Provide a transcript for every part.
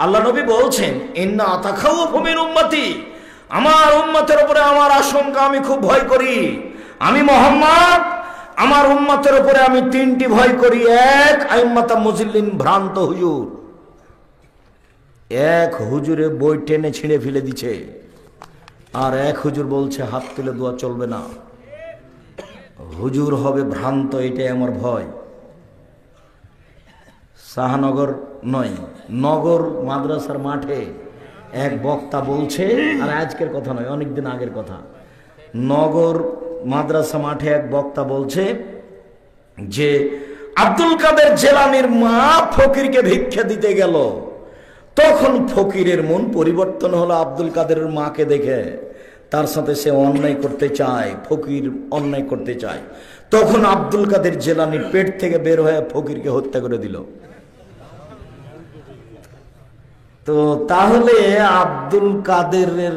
আল্লাহ নবী বলছেন, ইন্না আতাখাউফু মিন উম্মতি, আমার উম্মতের উপরে আমার আশঙ্কা, আমি খুব ভয় করি। আমি মুহাম্মদ আমার উম্মতের উপরে আমি তিনটি ভয় করি। এক, আইম্মাতা মুজিল্লিন, ভ্রান্ত হুজুর। এক হুজুরে বই টেনে ছিঁড়ে ফেলে দিচ্ছে, আর এক হুজুর বলছে হাত তুলে দোয়া চলবে না। হুজুর হবে ভ্রান্ত, এটাই আমার ভয়। শাহনগর নয়, নগর মাদ্রাসার মাঠে এক বক্তা বলছে, আর আজকের কথা নয়, অনেকদিন আগের কথা। নগর মাদ্রাসা মাঠে এক বক্তা বলছে যে আব্দুল কাদের জেলানির মা ফকিরকে ভিক্ষা দিতে গেল, তখন ফকিরের মন পরিবর্তন হলো আব্দুল কাদেরের মাকে দেখে, তার সাথে সে অন্যায় করতে চায়, ফকির অন্যায় করতে চায়। তখন আব্দুল কাদের জেলানির পেট থেকে বের হয়ে ফকিরকে হত্যা করে দিল। তো তাহলে আব্দুল কাদেরের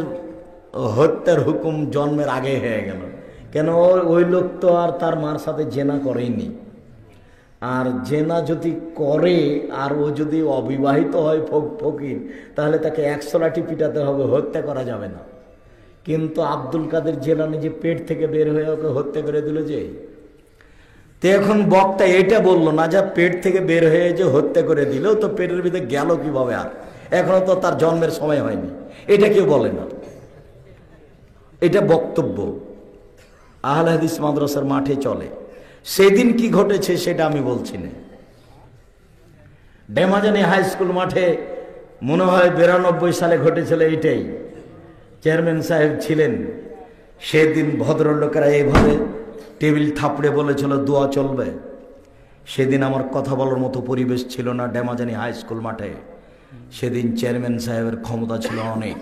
হত্যার হুকুম জন্মের আগে হয়ে গেল কেন? ওই লোক তো আর তার মার সাথে জেনা করেনি। আর জেনা যদি করে, আর ও যদি অবিবাহিত হয় ফকির, তাহলে তাকে 100 লাঠি পিটাতে হবে, হত্যা করা যাবে না। কিন্তু আব্দুল কাদের জেলানি যে পেট থেকে বের হয়ে ওকে হত্যা করে দিল যে, তো এখন বক্তা এটা বললো না যে পেট থেকে বের হয়ে যে হত্যা করে দিল, তো পেটের ভিতরে গেল কিভাবে? আর এখনো তো তার জন্মের সময় হয়নি, এটা কেউ বলে না। এটা বক্তব্য আহলে হাদিস মাদ্রাসার মাঠে চলে। সেদিন কি ঘটেছে সেটা আমি বলছি না। ডেমাজানি হাই স্কুল মাঠে মনে হয় 92 সালে ঘটেছিল এইটাই। চেয়ারম্যান সাহেব ছিলেন সেদিন। ভদ্রলোকেরা এইভাবে টেবিল থাপড়ে বলেছিল দোয়া চলবে। সেদিন আমার কথা বলার মতো পরিবেশ ছিল না ডেমাজানি হাই স্কুল মাঠে। সেদিন চেয়ারম্যান সাহেবের ক্ষমতা ছিল অনেক।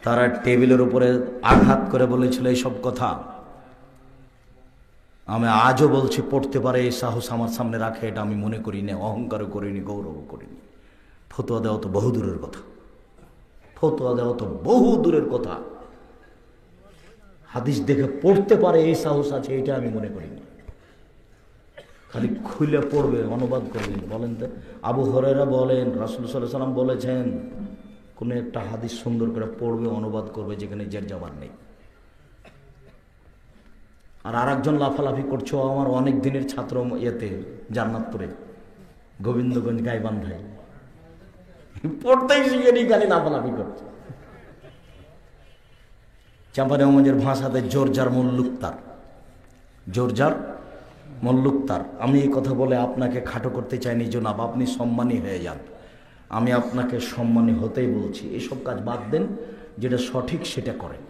তারা টেবিলের উপরে আঘাত করে বলেছিল এইসব কথা। আমি আজও বলছি, পড়তে পারে এই সাহস আমার সামনে রাখে, এটা আমি মনে করি না, অহংকারও করিনি, গৌরবও করিনি। ফতোয়া দেওয়া তো বহু দূরের কথা, ফতোয়া দেওয়া তো বহু দূরের কথা। হাদিস দেখে পড়তে পারে এই সাহস আছে, এটা আমি মনে করিনি। খালি খুলে পড়বে, অনুবাদ করবে। বলেন তো, আবু হুরায়রা বলেন রাসূল সাল্লাল্লাহু আলাইহি ওয়াসাল্লাম বলেছেন, কোনো একটা হাদিস সুন্দর করে পড়বে, অনুবাদ করবে, যেখানে জের জবান নেই। আর আরেকজন লাফালাফি করছো, আমার অনেক দিনের ছাত্র ইয়েতে জান্নাতপুরে গোবিন্দগঞ্জ গাইবান্ধায়, পড়তেই শিখেনি, খালি লাফালাফি করছে। চাঁপানেগঞ্জের ভাষাতে জোরজার মল্লুকতার, জোরজার মল্লুকতার। আমি এই কথা বলে আপনাকে খাটো করতে চাইনি জনাব, আপনি সম্মানী হয়ে যান। আমি আপনাকে সম্মানী হতেই বলছি, এসব কাজ বাদ দেন, যেটা সঠিক সেটা করেন।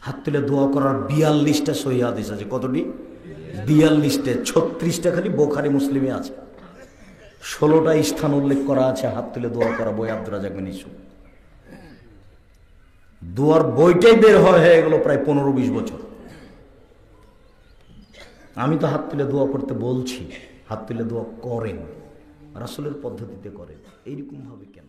হাত তুলে দোয়া করার 42টা সহিহ হাদিস আছে। কতটি? 42টে। 36টা খালি বুখারী মুসলিমে আছে। 16টা স্থান উল্লেখ করা আছে হাত তুলে দোয়া করা বই, আব্দুর রাজ্জাক বিন ইউসুফ। দোয়ার বইটাই বের হয়ে গেল প্রায় 15-20 বছর। আমি তো হাত তুলে দোয়া করতে বলছি, হাত তুলে দোয়া করেন, রাসূলের পদ্ধতিতে করেন, এইরকম ভাবে কেন?